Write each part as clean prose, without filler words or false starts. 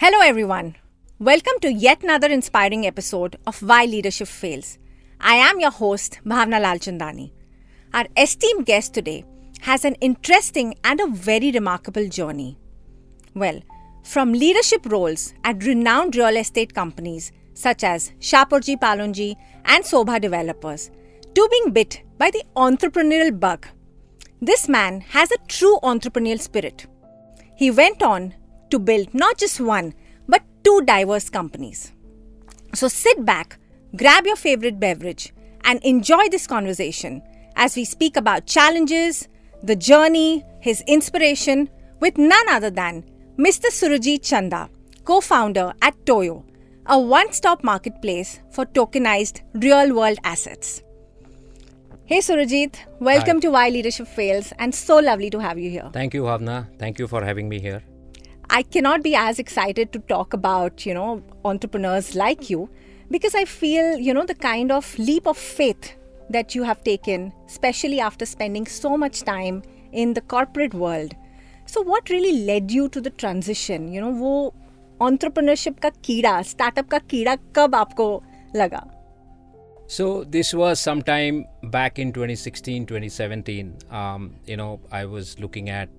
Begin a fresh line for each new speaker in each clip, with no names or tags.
Hello everyone. Welcome to yet another inspiring episode of Why Leadership Fails. I am your host, Bhavna Lalchandani. Our esteemed guest today has an interesting and a very remarkable journey. Well, from leadership roles at renowned real estate companies such as Shapoorji Pallonji and Sobha Developers to being bit by the entrepreneurial bug, this man has a true entrepreneurial spirit. He went on to build not just one, but two diverse companies. So sit back, grab your favorite beverage, and enjoy this conversation as we speak about challenges, the journey, his inspiration, with none other than Mr. Surajit Chanda, co-founder at Toyo, a one-stop marketplace for tokenized real-world assets. Hey Surajit, welcome
Hi.
to Why Leadership Fails, and so lovely to have you here.
Thank you, Bhavna. Thank you for having me here.
I cannot be as excited to talk about, entrepreneurs like you because I feel, the kind of leap of faith that you have taken, especially after spending so much time in the corporate world. So what really led you to the transition? वो entrepreneurship का कीड़ा, startup का कीड़ा कब आपको लगा?
So this was sometime back in 2016, 2017. I was looking at,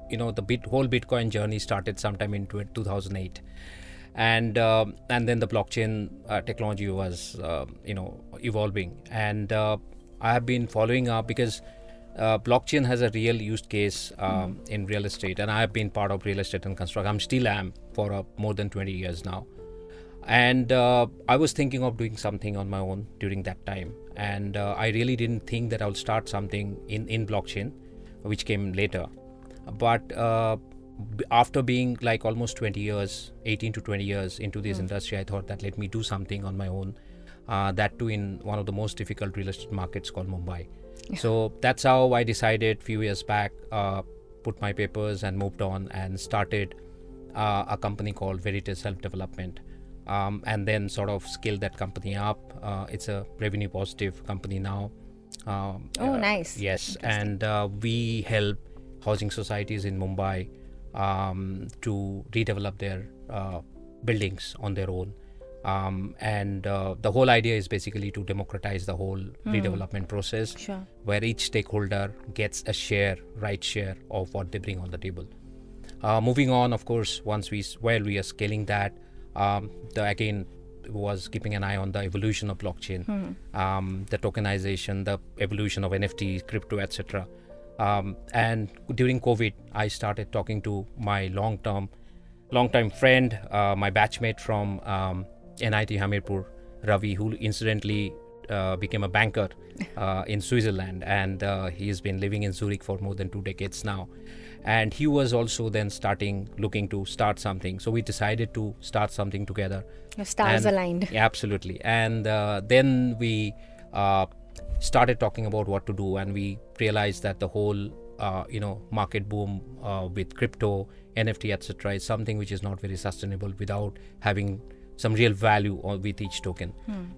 the whole Bitcoin journey started sometime in 2008. And then the blockchain technology was, evolving. And I have been following up because blockchain has a real use case in real estate. And I have been part of real estate and construction. Still am for more than 20 years now. And I was thinking of doing something on my own during that time. And I really didn't think that I would start something in blockchain, which came later. But after being like almost 20 years, 18 to 20 years into this industry, I thought that let me do something on my own. That too in one of the most difficult real estate markets called Mumbai. Yeah. So that's how I decided a few years back, put my papers and moved on and started a company called Verite Self-Development. And then sort of scaled that company up. It's a revenue positive company now.
Nice.
Yes. And we help housing societies in Mumbai to redevelop their buildings on their own. And the whole idea is basically to democratize the whole redevelopment process, where each stakeholder gets a right share of what they bring on the table. Moving on, of course, while we are scaling that, again was keeping an eye on the evolution of blockchain, the tokenization, the evolution of NFTs, crypto, etc. And during COVID, I started talking to my long-time friend, my batchmate from NIT Hamirpur, Ravi, who incidentally became a banker in Switzerland, and he's been living in Zurich for more than 2 decades now. And he was also then looking to start something. So we decided to start something together.
Your stars aligned.
Yeah, absolutely. And then we started talking about what to do, and we realized that the whole market boom with crypto, NFT, etc. is something which is not very sustainable without having some real value with each token.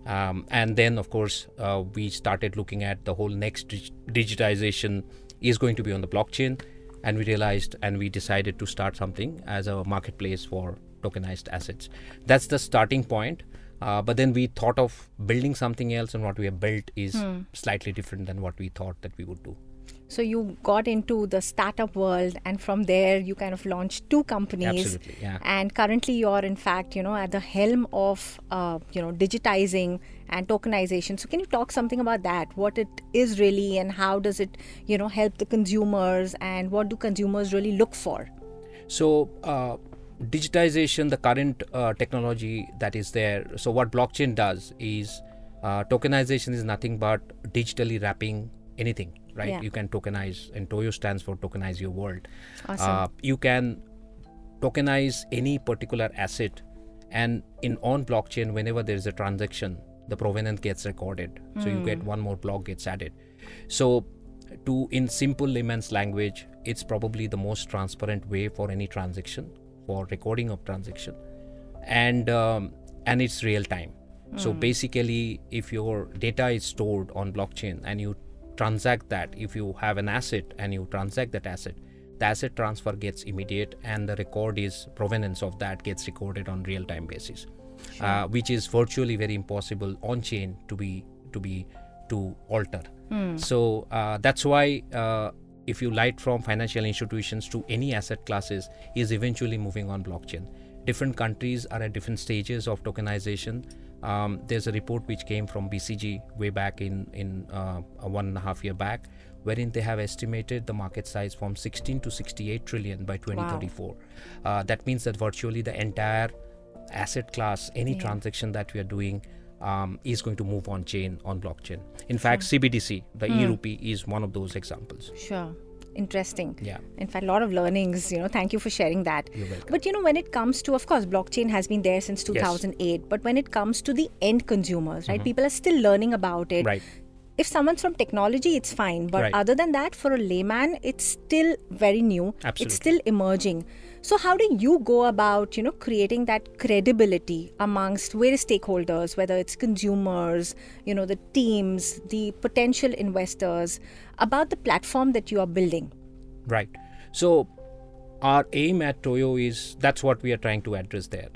And then of course we started looking at the whole next digitization is going to be on the blockchain, and we realized and we decided to start something as a marketplace for tokenized assets. That's the starting point. But then we thought of building something else, and what we have built is slightly different than what we thought that we would do.
So you got into the startup world, and from there you kind of launched two companies.
Absolutely, yeah.
And currently you're in fact, at the helm of, digitizing and tokenization. So can you talk something about that? What it is really, and how does it, help the consumers, and what do consumers really look for?
So digitization, the current technology that is there. So what blockchain does is tokenization is nothing but digitally wrapping anything, right?
Yeah.
You can tokenize, and Toyo stands for tokenize your world.
Awesome.
You can tokenize any particular asset, and on blockchain, whenever there is a transaction, the provenance gets recorded. So you get one more block gets added. So in simple layman's language, it's probably the most transparent way for any transaction, for recording of transaction, and it's real time. So basically, if your data is stored on blockchain and you transact that, if you have an asset and you transact that asset, the asset transfer gets immediate, and the record is provenance of that gets recorded on real-time basis, which is virtually very impossible on chain to alter. So that's why if you light from financial institutions to any asset classes is eventually moving on blockchain. Different countries are at different stages of tokenization. There's a report which came from BCG way back in 1.5 year back, wherein they have estimated the market size from 16 to 68 trillion by 2034. That means that virtually the entire asset class, any transaction that we are doing, is going to move on chain, on blockchain. In fact, CBDC, the e-rupee, is one of those examples.
Sure. Interesting.
Yeah.
In fact, a lot of learnings, thank you for sharing that.
You're welcome.
But, when it comes to, of course, blockchain has been there since 2008, but when it comes to the end consumers, right, people are still learning about it.
Right.
If someone's from technology, it's fine. But
Right.
other than that, for a layman, it's still very new.
Absolutely.
It's still emerging. So how do you go about, creating that credibility amongst various stakeholders, whether it's consumers, the teams, the potential investors, about the platform that you are building?
Right. So our aim at Toyo is, that's what we are trying to address there.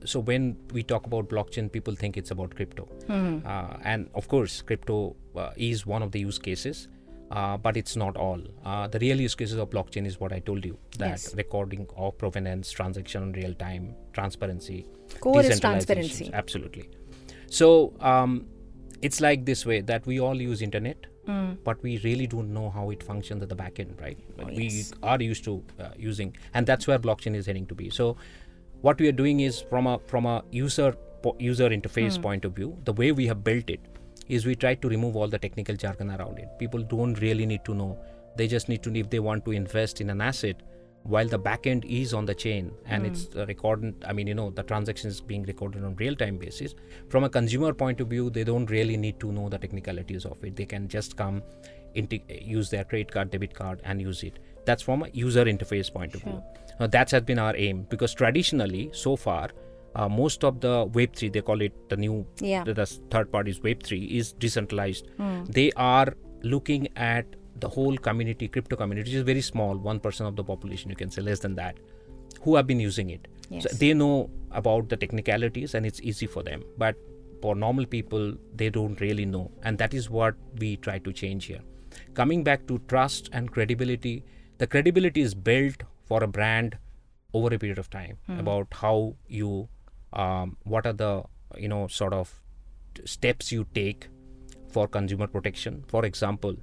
So when we talk about blockchain, people think it's about crypto. And of course, crypto is one of the use cases, but it's not all. The real use cases of blockchain is what I told you, that recording of provenance, transaction in real time, transparency.
Core is
decentralization.
transparency.
Absolutely. So it's like this way, that we all use internet, but we really don't know how it functions at the back end, right? We are used to using, and that's where blockchain is heading to be. So what we are doing is, from a user interface point of view, the way we have built it is we try to remove all the technical jargon around it. People don't really need to know. They just need to, if they want to invest in an asset, while the back end is on the chain and it's recorded, the transaction is being recorded on real-time basis. From a consumer point of view, they don't really need to know the technicalities of it. They can just come, use their credit card, debit card, and use it. That's from a user interface point of view. Now, that has been our aim, because traditionally, so far, most of the Web3, they call it the new, the third party's Web3, is decentralized. They are looking at the whole community, crypto community, which is very small, 1% of the population, you can say, less than that, who have been using it. So they know about the technicalities and it's easy for them. But for normal people, they don't really know. And that is what we try to change here. Coming back to trust and credibility, the credibility is built for a brand over a period of time, about how you, what are the, sort of steps you take for consumer protection. For example,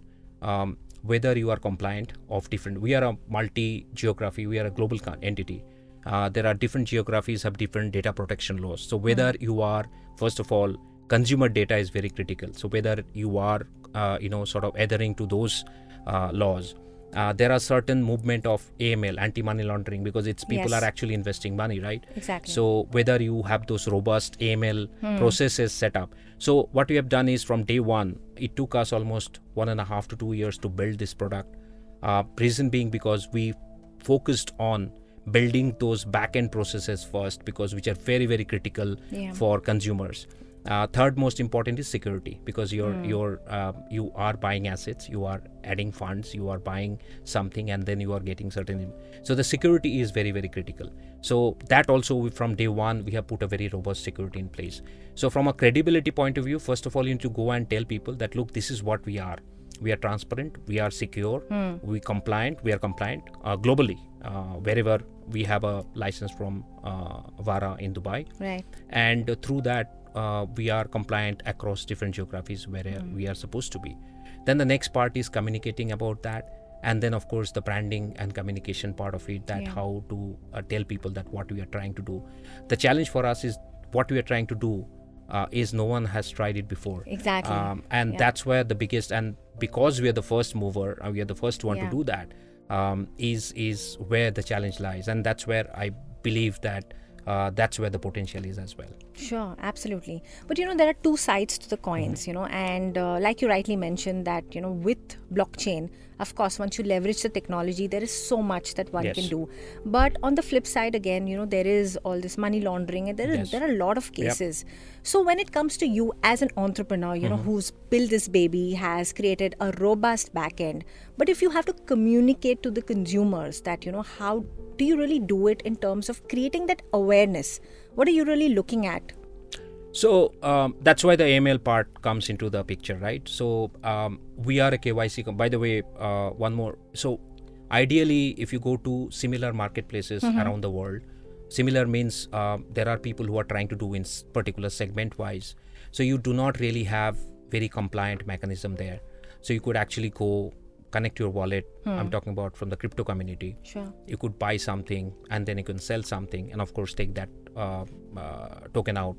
whether you are compliant of different, we are a multi-geography, we are a global entity. There are different geographies have different data protection laws. So whether you are, first of all, consumer data is very critical. So whether you are, sort of adhering to those laws. There are certain movement of AML, anti-money laundering, because it's people are actually investing money, right?
Exactly.
So whether you have those robust AML processes set up. So what we have done is, from day one, it took us almost 1.5 to 2 years to build this product. Reason being, because we focused on building those back-end processes first, because which are very, very critical for consumers. Third most important is security, because you are buying assets, you are adding funds, you are buying something, and then you are getting certain. So the security is very, very critical. So that also, from day one, we have put a very robust security in place. So from a credibility point of view, first of all, you need to go and tell people that, look, this is what we are. We are transparent, we are secure, we are compliant globally, wherever we have a license from VARA in Dubai.
Right.
And through that, we are compliant across different geographies where we are supposed to be. Then the next part is communicating about that. And then, of course, the branding and communication part of it, that how to tell people that what we are trying to do. The challenge for us is, what we are trying to do is no one has tried it before.
Exactly.
And that's where the biggest, and because we are the first mover, we are the first one to do that, is where the challenge lies. And that's where I believe that that's where the potential is as well.
Sure, absolutely. But there are two sides to the coins, and like you rightly mentioned that, with blockchain, of course, once you leverage the technology, there is so much that one can
Yes.
do. But on the flip side, again, there is all this money laundering, and
Yes.
there are a lot of
Yep.
cases. So when it comes to you as an entrepreneur, who's built this baby, has created a robust back end, but if you have to communicate to the consumers that, how do you really do it in terms of creating that awareness? What are you really looking at?
So that's why the AML part comes into the picture, right? So we are a KYC. By the way, one more. So ideally, if you go to similar marketplaces around the world, similar means there are people who are trying to do in particular segment wise. So you do not really have very compliant mechanism there. So you could actually go connect your wallet. I'm talking about from the crypto community.
Sure.
You could buy something and then you can sell something, and of course take that token out.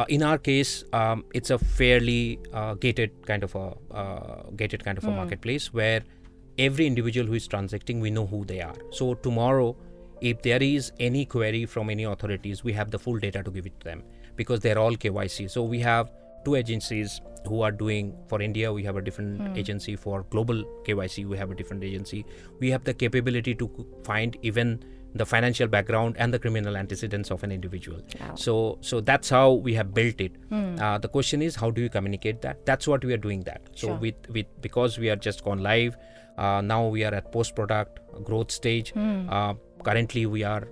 In our case, it's a fairly gated kind of a marketplace where every individual who is transacting, we know who they are. So tomorrow, if there is any query from any authorities, we have the full data to give it to them because they're all KYC. So we have two agencies who are doing for India. We have a different agency for global KYC. We have a different agency. We have the capability to find even the financial background and the criminal antecedents of an individual.
Wow.
So that's how we have built it. The question is, how do you communicate that? That's what we are doing that. So
Sure.
with because we are just gone live, now we are at post product growth stage. Currently we are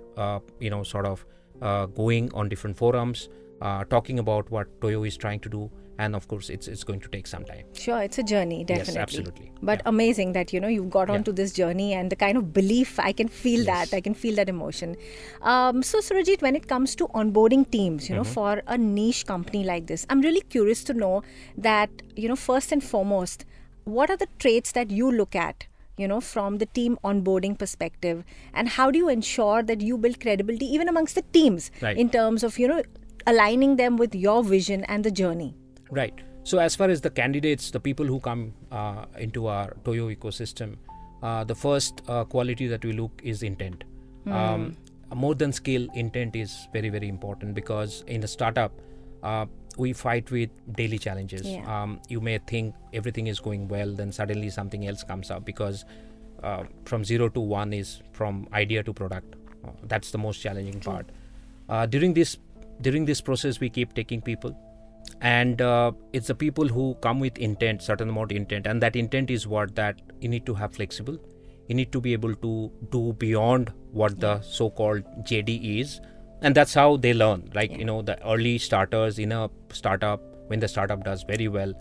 going on different forums, talking about what Toyo is trying to do, and of course it's going to take some time.
Sure, it's a journey, definitely.
Yes, absolutely.
But
Yeah.
amazing that you've got onto this journey, and the kind of belief, I can feel
Yes.
that. I can feel that emotion. So Surajit, when it comes to onboarding teams, for a niche company like this, I'm really curious to know that first and foremost, what are the traits that you look at? From the team onboarding perspective, and how do you ensure that you build credibility even amongst the teams
Right.
in terms of aligning them with your vision and the journey?
Right. So as far as the candidates, the people who come into our Toyo ecosystem, the first quality that we look is intent. More than skill, intent is very, very important, because in a startup, we fight with daily challenges.
Yeah.
You may think everything is going well, then suddenly something else comes up, because from 0 to 1 is from idea to product. That's the most challenging part. During this process, we keep taking people, and it's the people who come with intent, certain amount of intent, and that intent is what that you need to have flexible. You need to be able to do beyond what the so-called JD is, and that's how they learn. Like the early starters in a startup, when the startup does very well,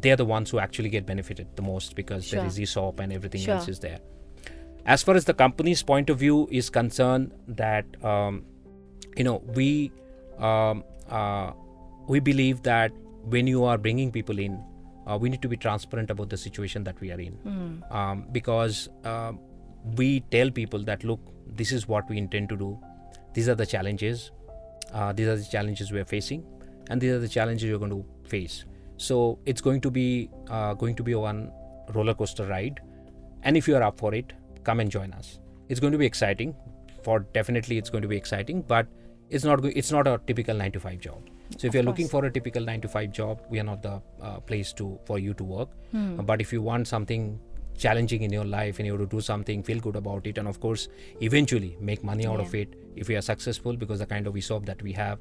they're the ones who actually get benefited the most, because there is ESOP and everything else is there. As far as the company's point of view is concerned, that we believe that when you are bringing people in, we need to be transparent about the situation that we are in, because we tell people that, look, this is what we intend to do. These are the challenges. These are the challenges we are facing, and these are the challenges you're going to face. So it's going to be one roller coaster ride, and if you are up for it, come and join us. It's going to be exciting. Definitely, it's going to be exciting, but it's not a typical 9-to-5 job. So if you're looking for a typical 9-to-5 job, we are not the place for you to work. But if you want something challenging in your life and you want to do something, feel good about it, and of course eventually make money out of it if we are successful, because the kind of ESOP that we have,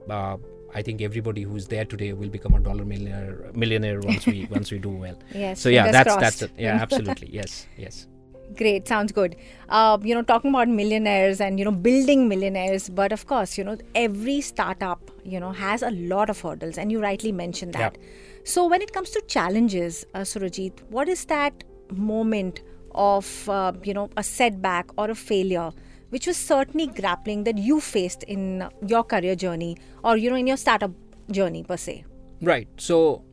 I think everybody who's there today will become a dollar millionaire once we do well.
Yes.
So yeah,
fingers
that's
crossed.
it. Yeah, absolutely. Yes.
Great, sounds good. Talking about millionaires and building millionaires, but of course every startup has a lot of hurdles, and you rightly mentioned that. So when it comes to challenges, Surajit, what is that moment of a setback or a failure which was certainly grappling that you faced in your career journey, or in your startup journey per se?
Right. So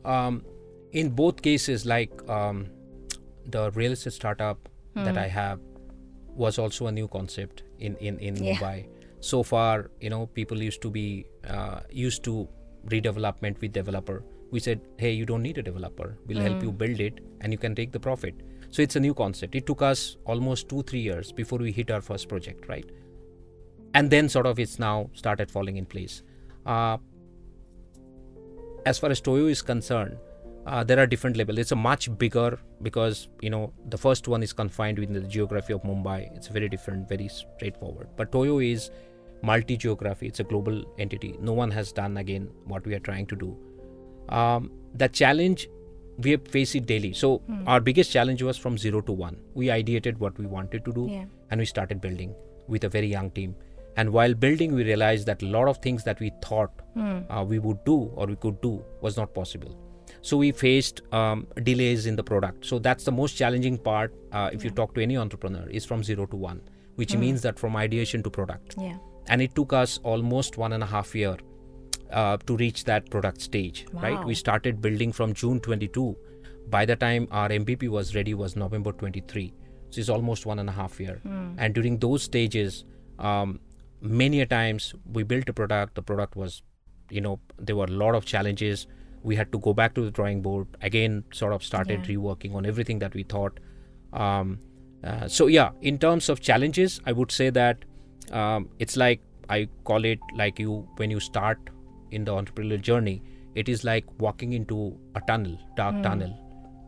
in both cases, like the real estate startup that I have was also a new concept in Mumbai. So far, people used to be used to redevelopment with developer. We said, hey, you don't need a developer. We'll help you build it, and you can take the profit. So it's a new concept. It took us almost 2-3 years before we hit our first project, right? and then sort of it's now started falling in place. As far as Toyo is concerned, there are different levels. It's a much bigger, because the first one is confined within the geography of Mumbai. It's very different, very straightforward. But Toyo is multi-geography. It's a global entity. No one has done again what we are trying to do. The challenge, we have faced it daily. So our biggest challenge was from 0 to 1. We ideated what we wanted to do, and we started building with a very young team. And while building, we realized that a lot of things that we thought we would do or we could do was not possible. So we faced delays in the product. So that's the most challenging part. If you talk to any entrepreneur, is from 0 to 1, which means that from ideation to product. And it took us almost 1.5 years to reach that product stage. Right? We started building from June 22. By the time our MVP was ready was November 23. So it's almost 1.5 years. And during those stages, many a times we built a product. The product was, there were a lot of challenges. We had to go back to the drawing board again, sort of started reworking on everything that we thought. In terms of challenges, I would say that it's like, I call it like when you start in the entrepreneurial journey, it is like walking into a tunnel, dark tunnel,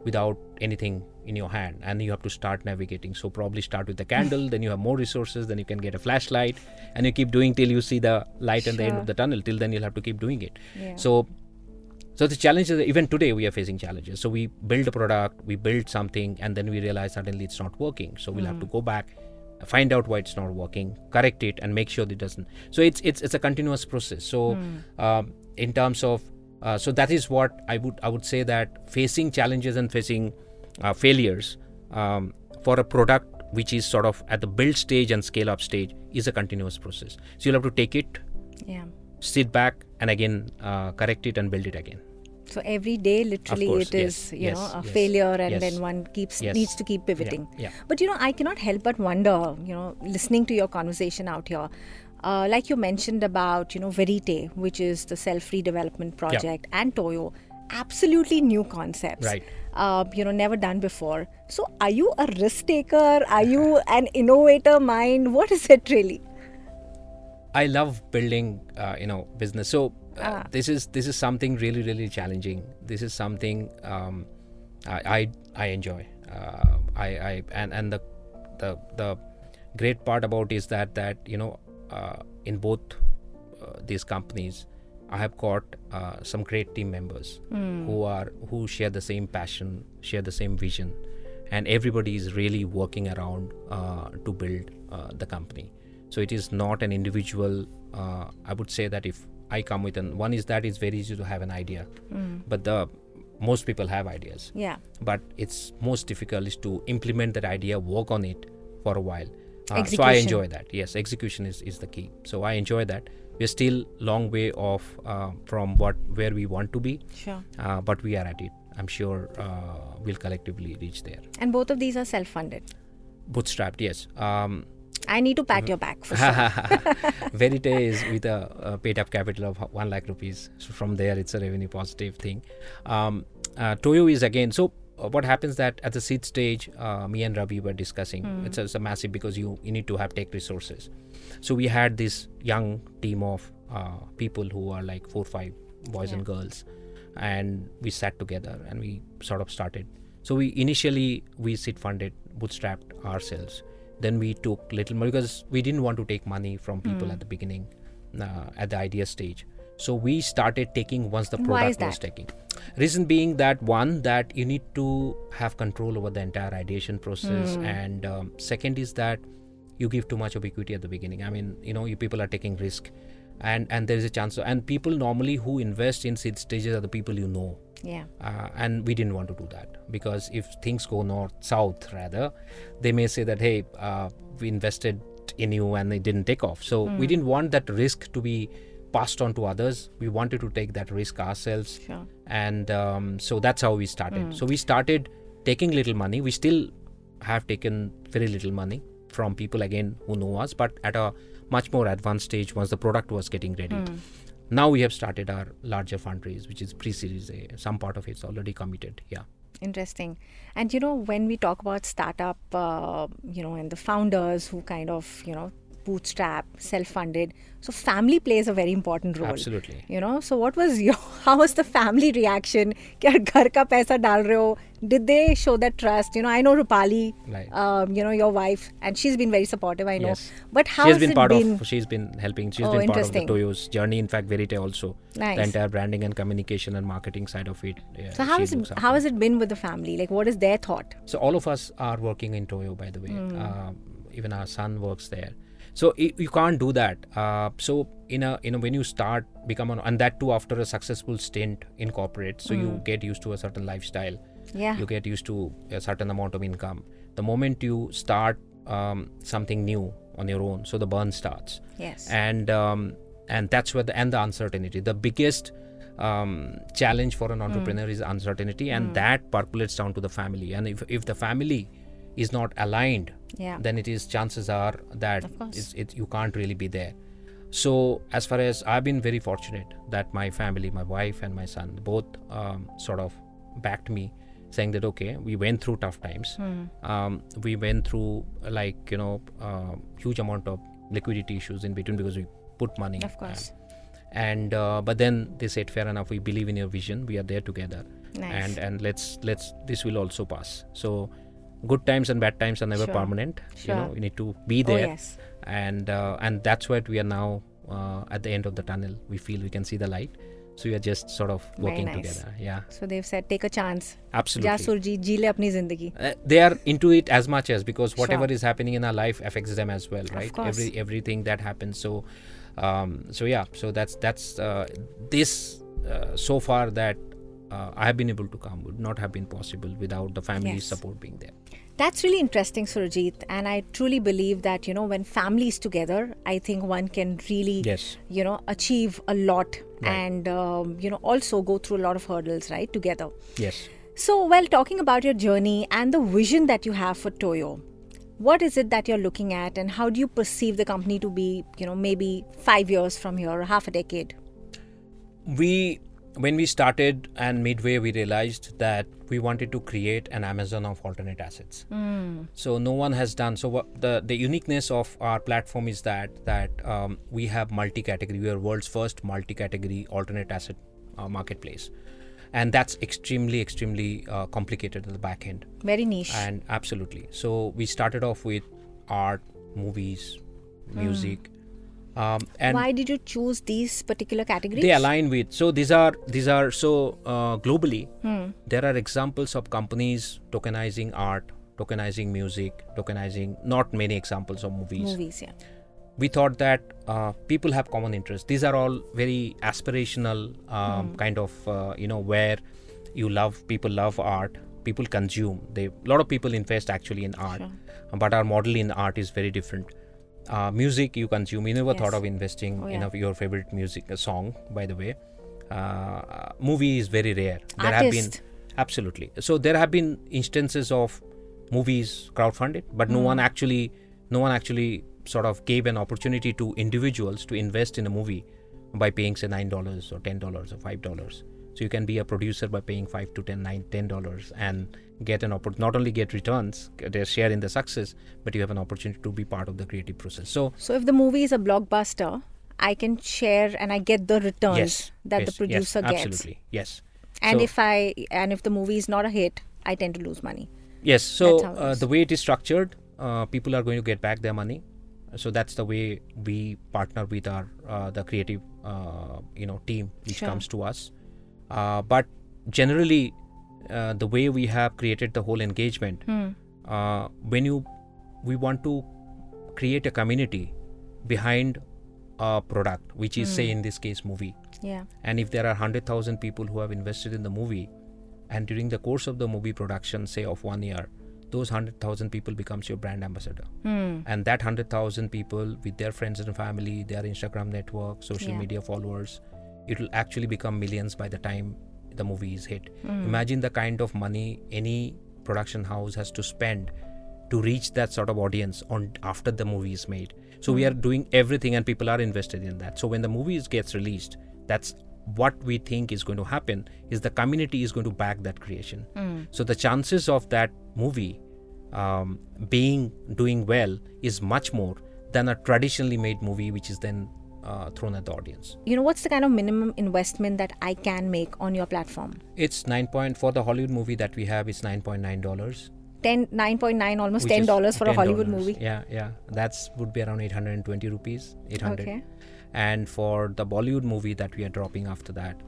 without anything in your hand, and you have to start navigating. So probably start with the candle, then you have more resources, then you can get a flashlight, and you keep doing till you see the light at the end of the tunnel. Till then you'll have to keep doing it. So the challenge is, even today we are facing challenges. So we build a product, we build something, and then we realize suddenly it's not working. So we'll have to go back, find out why it's not working, correct it, and make sure that it doesn't. So it's a continuous process. So in terms of so that is what I would say, that facing challenges and facing failures for a product which is sort of at the build stage and scale up stage is a continuous process. So you'll have to take it, sit back, and again correct it and build it again.
So every day, literally, it is a failure, and then one needs to keep pivoting. But I cannot help but wonder, listening to your conversation out here, like you mentioned about Verite, which is the self-redevelopment project, and Toyo, absolutely new concepts.
Right.
Never done before. So are you a risk taker? Are you an innovator mind? What is it really?
I love building, business. So this is something really, really challenging. This is something I enjoy. And the great part about is that in both these companies, I have got some great team members who share the same passion, share the same vision, and everybody is really working around to build the company. So it is not an individual. I would say that if I come with one is that it's very easy to have an idea, but most people have ideas. But it's most difficult is to implement that idea, work on it for a while. So I enjoy that. Yes, execution is the key. So I enjoy that. We're still long way off from where we want to be.
Sure.
But we are at it. I'm sure we'll collectively reach there.
And both of these are self-funded?
Bootstrapped, yes.
I need to pat your back for sure.
Verite is with a paid-up capital of 1 lakh rupees. So from there, it's a revenue positive thing. Toyo is again, so what happens that at the seed stage, me and Ravi were discussing, it's a massive, because you need to have tech resources. So we had this young team of people who are like 4 or 5 boys and girls, and we sat together and we sort of started. So we initially seed funded, bootstrapped ourselves. Then we took little more, because we didn't want to take money from people at the beginning, at the idea stage. So we started taking once the product was taking. Reason being that, one, that you need to have control over the entire ideation process, and second is that you give too much of equity at the beginning. I mean, you people are taking risk, and there is a chance. And people normally who invest in seed stages are the people you know. And we didn't want to do that, because if things go south rather, they may say that, hey, we invested in you and it didn't take off. So we didn't want that risk to be passed on to others. We wanted to take that risk ourselves.
Sure.
And so that's how we started. So we started taking little money. We still have taken very little money from people again who know us, but at a much more advanced stage once the product was getting ready. Now we have started our larger fundraise, which is pre-series A. Some part of it's already committed. Yeah.
Interesting. And when we talk about startup, and the founders who kind of, bootstrap, self-funded. So family plays a very important role.
Absolutely.
So what was how was the family reaction? Kya ghar ka paisa dal rahe ho? Did they show that trust? I know Rupali,
Right.
Your wife, and she's been very supportive, I know.
Yes.
But how
She's
has
been
it
part
been?
of. She's been helping. She's
Oh,
been part of the
interesting.
Toyo's journey. In fact, Verite also.
Nice.
The entire branding and communication and marketing side of it.
So how has it been with the family? Like, what is their thought?
So all of us are working in Toyo, by the way. Even our son works there. So you can't do that. So when you start and that too after a successful stint in corporate, so you get used to a certain lifestyle.
Yeah.
You get used to a certain amount of income. The moment you start something new on your own, so the burn starts.
Yes.
And that's where the uncertainty. The biggest challenge for an entrepreneur is uncertainty, and that percolates down to the family. And if the family is not aligned, then it is chances are that you can't really be there. So as far as I've been very fortunate that my family, my wife and my son both sort of backed me, saying that okay, we went through tough times. We went through huge amount of liquidity issues in between because we put money.
Of course.
But then they said, fair enough, we believe in your vision, we are there together.
Nice.
And let's this will also pass. So good times and bad times are never permanent.
Sure.
You need to be there.
Oh, yes.
And that's what we are now at the end of the tunnel. We feel we can see the light. So we are just sort of working together. Yeah.
So they've said, take a chance.
Absolutely.
Ja Surjit, ji le apni zindagi.
They are into it as much as, because whatever is happening in our life affects them as well, right?
Of course.
Everything that happens. So that's this so far that I have been able to come would not have been possible without the family's support being there.
That's really interesting, Surajit. And I truly believe that, when family is together, I think one can really, achieve a lot and, also go through a lot of hurdles, right, together.
Yes.
So, while talking about your journey and the vision that you have for Toyo, what is it that you're looking at and how do you perceive the company to be, maybe 5 years from here or half a decade?
When we started and midway, we realized that we wanted to create an Amazon of alternate assets. So no one has done. So the uniqueness of our platform is that we have multi-category. We are world's first multi-category alternate asset marketplace. And that's extremely complicated at the back end.
Very niche.
And absolutely. So we started off with art, movies, music. And
why did you choose these particular categories?
They align with, so these are so globally there are examples of companies tokenizing art, tokenizing music, tokenizing not many examples of movies. We thought that people have common interests. These are all very aspirational kind of where people love art, people consume. A lot of people invest actually in art, but our model in art is very different. Music you consume. You never thought of investing in your favorite music song, by the way. Movie is very rare. There have been absolutely. So there have been instances of movies crowdfunded, but no one actually sort of gave an opportunity to individuals to invest in a movie by paying say $9 or $10 or $5. So you can be a producer by paying $5 to $10 and get not only get returns, get a share in the success, but you have an opportunity to be part of the creative process. So
if the movie is a blockbuster, I can share and I get the returns that the producer gets.
Absolutely, yes.
And if the movie is not a hit, I tend to lose money.
Yes. So the way it is structured, people are going to get back their money. So that's the way we partner with our the creative team which comes to us. But generally, the way we have created the whole engagement, we want to create a community behind a product, which is say in this case movie.
Yeah.
And if there are 100,000 people who have invested in the movie, and during the course of the movie production, say of 1 year, those 100,000 people becomes your brand ambassador. And that 100,000 people with their friends and family, their Instagram network, social media followers, it will actually become millions by the time the movie is hit. Imagine the kind of money any production house has to spend to reach that sort of audience after the movie is made. So we are doing everything and people are invested in that. So when the movie gets released, that's what we think is going to happen is the community is going to back that creation. So the chances of that movie doing well is much more than a traditionally made movie which is then thrown at the audience.
What's the kind of minimum investment that I can make on your platform?
It's for the Hollywood movie that we have, it's $9.9.
9.9, almost
Which is
$10 for a Hollywood
$10.
movie.
Yeah. That's would be around 820 rupees, 800.
Okay.
And for the Bollywood movie that we are dropping after that,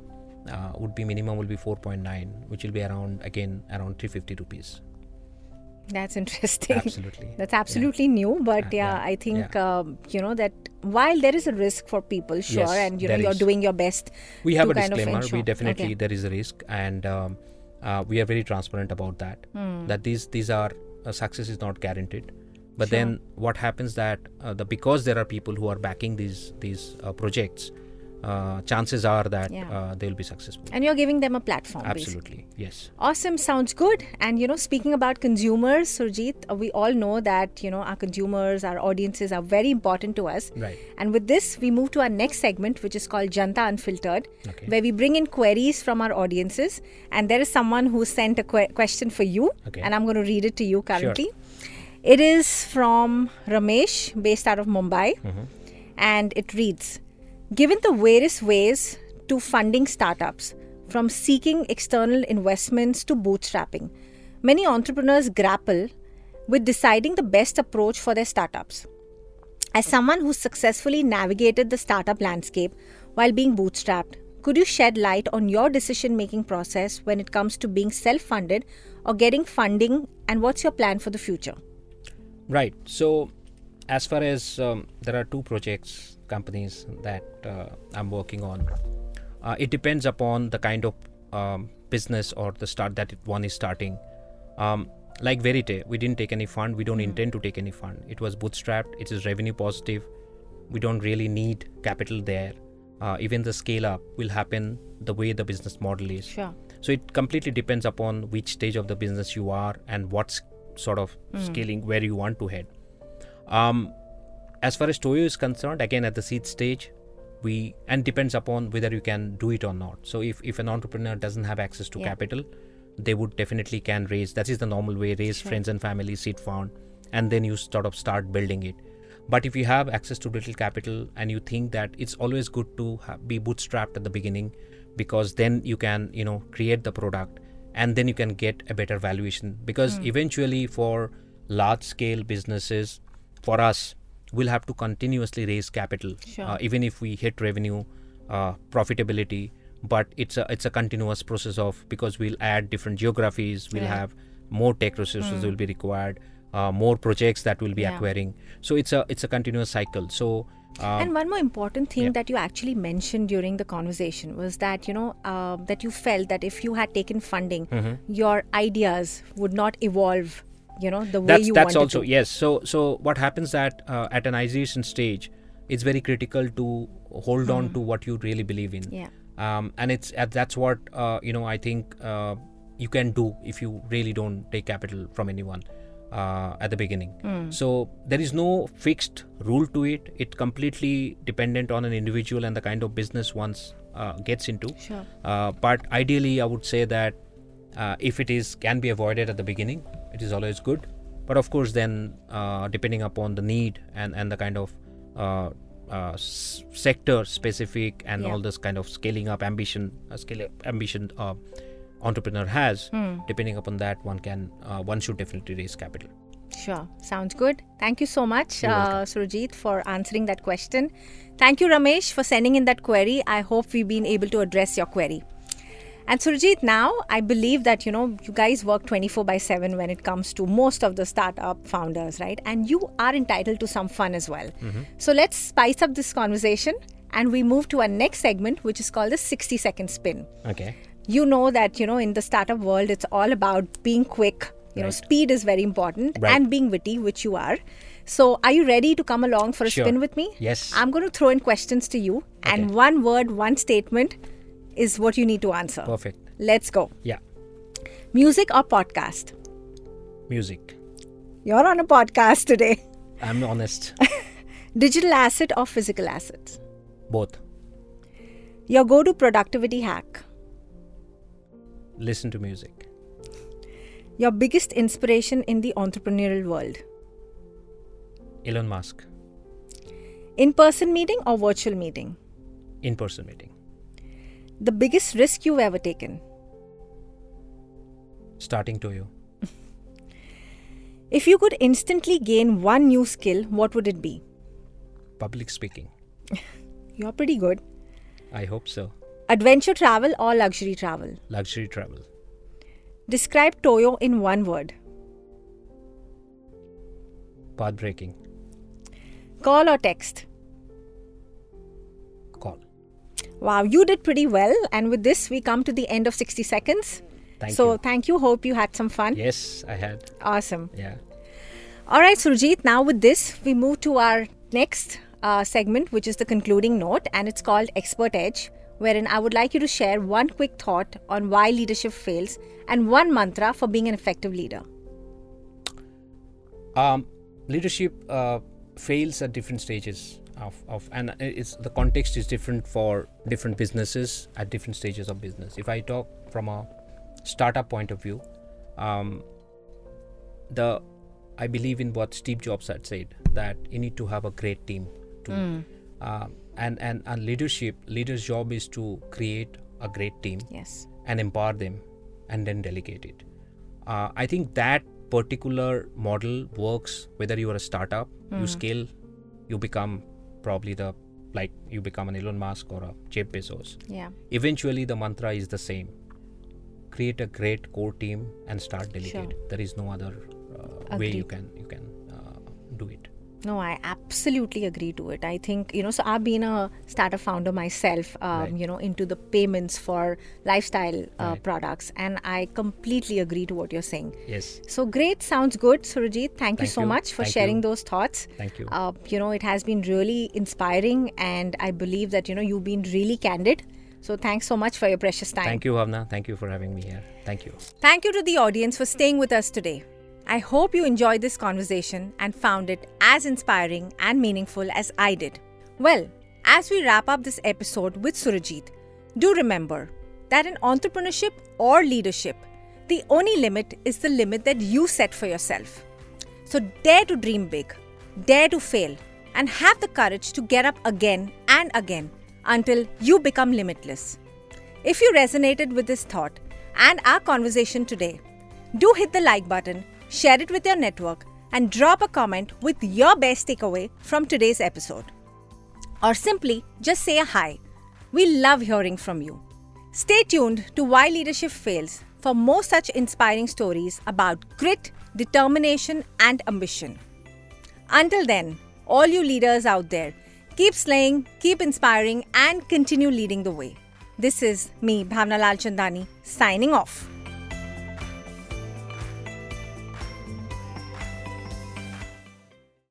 minimum will be 4.9, which will be around 350 rupees.
That's interesting.
Absolutely.
That's absolutely new, but I think that while there is a risk for people, sure,
Yes,
and
there
you're
is.
doing your best.
We have
to
a
kind of
disclaimer.
ensure.
We definitely
Okay.
there is a risk, and we are very transparent about that. That these are success is not guaranteed. But
Sure.
then what happens that because there are people who are backing these projects, chances are that they will be successful.
And you're giving them a platform.
Absolutely,
Basically.
yes.
Awesome, sounds good. And speaking about consumers, Surajit, we all know that our consumers, our audiences are very important to us.
Right.
And with this, we move to our next segment, which is called Janta Unfiltered,
Okay.
where we bring in queries from our audiences. And there is someone who sent a question for you,
Okay.
and I'm going to read it to you currently. It is from Ramesh, based out of Mumbai, and it reads: given the various ways to funding startups, from seeking external investments to bootstrapping, many entrepreneurs grapple with deciding the best approach for their startups. As someone who successfully navigated the startup landscape while being bootstrapped, could you shed light on your decision-making process when it comes to being self-funded or getting funding, and what's your plan for the future?
Right. So, as far as there are two companies that I'm working on. It depends upon the kind of business or the start that one is starting. Like Verite, we didn't take any fund. We don't intend to take any fund. It was bootstrapped. It is revenue positive. We don't really need capital there. Even the scale up will happen the way the business model is.
Sure.
So it completely depends upon which stage of the business you are and what sort of scaling, where you want to head. As far as Toyo is concerned, again at the seed stage, and depends upon whether you can do it or not. So if an entrepreneur doesn't have access to capital, they would definitely can raise. That is the normal way, raise friends and family, seed fund, and then you sort of start building it. But if you have access to little capital and you think that it's always good to be bootstrapped at the beginning, because then you can create the product and then you can get a better valuation, because eventually for large scale businesses, for us, we'll have to continuously raise capital, even if we hit revenue profitability. But it's a continuous process because we'll add different geographies, we'll have more tech resources will be required, more projects that we'll be acquiring. So it's a continuous cycle. So
and one more important thing that you actually mentioned during the conversation was that that you felt that if you had taken funding, your ideas would not evolve the way you
that's
wanted
also
to.
Yes. So what happens that at an ideation stage, it's very critical to hold on to what you really believe in. And that's what I think you can do if you really don't take capital from anyone at the beginning. So there is no fixed rule to it. It's completely dependent on an individual and the kind of business one gets into.
Sure.
But ideally, I would say that if it can be avoided at the beginning, it is always good. But of course, then depending upon the need and the kind of sector specific and all this kind of scaling up ambition entrepreneur has, depending upon that, one should definitely raise capital.
Sure. Sounds good. Thank you so much, Surajit, for answering that question. Thank you, Ramesh, for sending in that query. I hope we've been able to address your query. And Surajit, now I believe that you guys work 24/7 when it comes to most of the startup founders, right? And you are entitled to some fun as well. So let's spice up this conversation and we move to our next segment, which is called the 60-second spin.
Okay.
You know that in the startup world, it's all about being quick. Speed is very important, and being witty, which you are. So are you ready to come along for a spin with me?
Yes.
I'm going to throw in questions to you, and one word, one statement is what you need to answer.
Perfect.
Let's go.
Yeah.
Music or podcast?
Music.
You're on a podcast today.
I'm honest.
Digital asset or physical assets?
Both.
Your go-to productivity hack?
Listen to music.
Your biggest inspiration in the entrepreneurial world?
Elon Musk.
In-person meeting or virtual meeting?
In-person meeting.
The biggest risk you've ever taken?
Starting Toyo.
If you could instantly gain one new skill, what would it be?
Public speaking.
You're pretty good.
I hope so.
Adventure travel or luxury travel?
Luxury travel.
Describe Toyo in one word.
Path-breaking.
Call or text?
Call.
Wow, you did pretty well. And with this, we come to the end of 60 seconds.
Thank
So
you.
thank you. Hope you had some fun.
Yes, I had.
Awesome.
Yeah.
All right, Surajit. Now with this, we move to our next segment, which is the concluding note, and it's called Expert Edge, wherein I would like you to share one quick thought on why leadership fails and one mantra for being an effective leader.
Leadership fails at different stages of and it's the context is different for different businesses at different stages of business. If I talk from a startup point of view, I believe in what Steve Jobs had said, that you need to have a great team to and leaders' job is to create a great team.
Yes.
And empower them and then delegate it. I think that particular model works whether you are a startup, you scale, you become probably you become an Elon Musk or a Jeff Bezos.
Yeah.
Eventually the mantra is the same. Create a great core team and start delegate.
Sure.
There is no other way you can do it.
No, I absolutely agree to it. I think, so I've been a startup founder myself, into the payments for lifestyle products. And I completely agree to what you're saying.
Yes.
So great. Sounds good, Surajit. Thank you so much for sharing those thoughts.
Thank you.
It has been really inspiring. And I believe that, you've been really candid. So thanks so much for your precious time.
Thank you, Bhavna. Thank you for having me here. Thank you.
Thank you to the audience for staying with us today. I hope you enjoyed this conversation and found it as inspiring and meaningful as I did. Well, as we wrap up this episode with Surajit, do remember that in entrepreneurship or leadership, the only limit is the limit that you set for yourself. So dare to dream big, dare to fail, and have the courage to get up again and again until you become limitless. If you resonated with this thought and our conversation today, do hit the like button, share it with your network, and drop a comment with your best takeaway from today's episode. Or simply just say a hi. We love hearing from you. Stay tuned to Why Leadership Fails for more such inspiring stories about grit, determination, and ambition. Until then, all you leaders out there, keep slaying, keep inspiring, and continue leading the way. This is me, Bhavna Lalchandani, signing off.